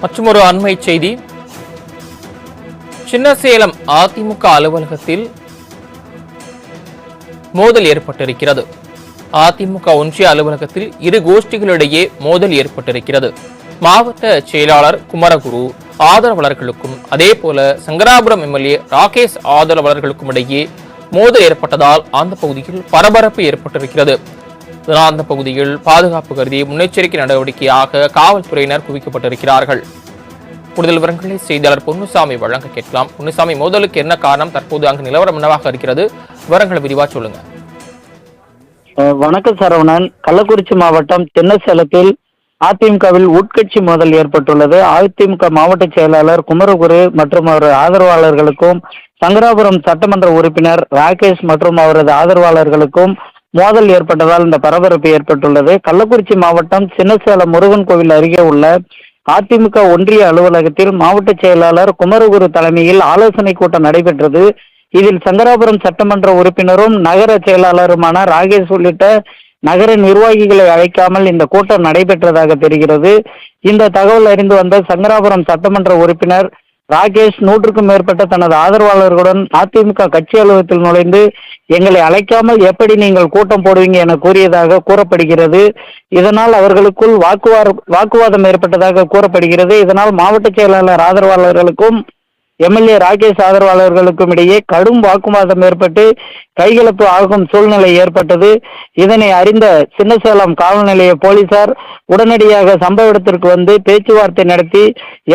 மற்றொரு அண்மை செய்தி. சின்னசேலம் அதிமுக அலுவலகத்தில் மோதல் ஏற்பட்டிருக்கிறது. அதிமுக ஒன்றிய அலுவலகத்தில் இரு கோஷ்டிகளிடையே மோதல் ஏற்பட்டிருக்கிறது. மாவட்ட செயலாளர் குமரகுரு ஆதரவாளர்களுக்கும் அதேபோல சங்கராபுரம் எம்எல்ஏ ராகேஷ் ஆதரவாளர்களுக்கும் இடையே மோதல் ஏற்பட்டதால் அந்த பகுதியில் பரபரப்பு ஏற்பட்டிருக்கிறது. இதனால் அந்த பகுதியில் பாதுகாப்பு கருதி முன்னெச்சரிக்கை நடவடிக்கையாக காவல்துறையினர் குவிக்கப்பட்டிருக்கிறார்கள். கூடுதல் விவரங்களை செய்தியாளர் பொன்னுசாமி வழங்க கேட்கலாம். பொன்னுசாமி, மோதலுக்கு என்ன காரணம்? தற்போது அங்கு நிலவரம் என்னவாக இருக்கிறது? விவரங்களை விரிவா சொல்லுங்க. வணக்கம் சரவணன். கள்ளக்குறிச்சி மாவட்டம் சின்னசேலத்தில் அதிமுகவில் உட்கட்சி மோதல் ஏற்பட்டுள்ளது. அதிமுக மாவட்ட செயலாளர் குமரகுரு மற்றும் அவரது ஆதரவாளர்களுக்கும் சங்கராபுரம் சட்டமன்ற உறுப்பினர் ராகேஷ் மற்றும் அவரது ஆதரவாளர்களுக்கும் மோதல் ஏற்பட்டதால் இந்த பரபரப்பு ஏற்பட்டுள்ளது. கள்ளக்குறிச்சி மாவட்டம் சின்னசேலம் முருகன் கோவில் அருகே உள்ள அதிமுக ஒன்றிய அலுவலகத்தில் மாவட்ட செயலாளர் குமரகுரு தலைமையில் ஆலோசனை கூட்டம் நடைபெற்றது. இதில் சங்கராபுரம் சட்டமன்ற உறுப்பினரும் நகர செயலாளருமான ராகேஷ் உள்ளிட்ட நகர நிர்வாகிகளை அழைக்காமல் இந்த கூட்டம் நடைபெற்றதாக தெரிகிறது. இந்த தகவல் அறிந்து வந்த சங்கராபுரம் சட்டமன்ற உறுப்பினர் ராகேஷ் 100க்கும் மேற்பட்ட தனது ஆதரவாளர்களுடன் அதிமுக கட்சி அலுவலகத்தில் நுழைந்து எங்களை அழைக்காமல் எப்படி நீங்கள் கூட்டம் போடுவீங்க என கூறியதாக கூறப்படுகிறது. இதனால் அவர்களுக்குள் வாக்குவாதம் ஏற்பட்டதாக கூறப்படுகிறது. இதனால் மாவட்ட செயலாளர் ஆதரவாளர்களுக்கும் எம்எல்ஏ ராகேஷ் ஆதரவாளர்களுக்கும் இடையே கடும் வாக்குவாதம் ஏற்பட்டு கைகலப்பு ஆகும் சூழ்நிலை ஏற்பட்டது. இதனை அறிந்த சின்னசேலம் காவல் நிலைய போலீசார் உடனடியாக சம்பவ இடத்திற்கு வந்து பேச்சுவார்த்தை நடத்தி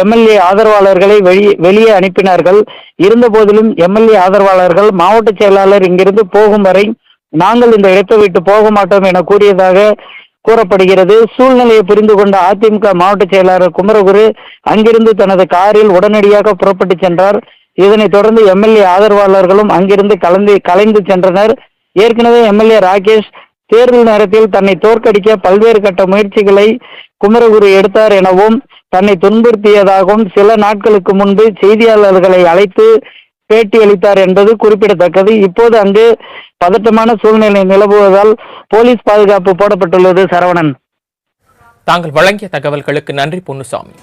எம்எல்ஏ ஆதரவாளர்களை வெளியே அனுப்பினார்கள். இருந்த போதிலும் எம்எல்ஏ ஆதரவாளர்கள் மாவட்ட செயலாளர் இங்கிருந்து போகும் வரை நாங்கள் இந்த இடத்தை விட்டு போக மாட்டோம் என கூறியதாக கூறப்படுகிறது. சூழ்நிலையை புரிந்து கொண்ட அதிமுக மாவட்ட செயலாளர் குமரகுரு அங்கிருந்து தனது காரில் உடனடியாக புறப்பட்டு சென்றார். இதனைத் தொடர்ந்து எம்எல்ஏ ஆதரவாளர்களும் அங்கிருந்து கலைந்து சென்றனர். ஏற்கனவே எம்எல்ஏ ராகேஷ் தேர்தல் நேரத்தில் தன்னை தோற்கடிக்க பல்வேறு கட்ட முயற்சிகளை குமரகுரு எடுத்தார் எனவும் தன்னை துன்புறுத்தியதாகவும் சில நாட்களுக்கு முன்பு செய்தியாளர்களை அழைத்து பேட்டி அளித்தார் என்பது குறிப்பிடத்தக்கது. இப்போது அங்கு பதட்டமான சூழ்நிலை நிலவுவதால் போலீஸ் பாதுகாப்பு போடப்பட்டுள்ளது. சரவணன், தாங்கள் வழங்கிய தகவல்களுக்கு நன்றி பொன்னுசாமி.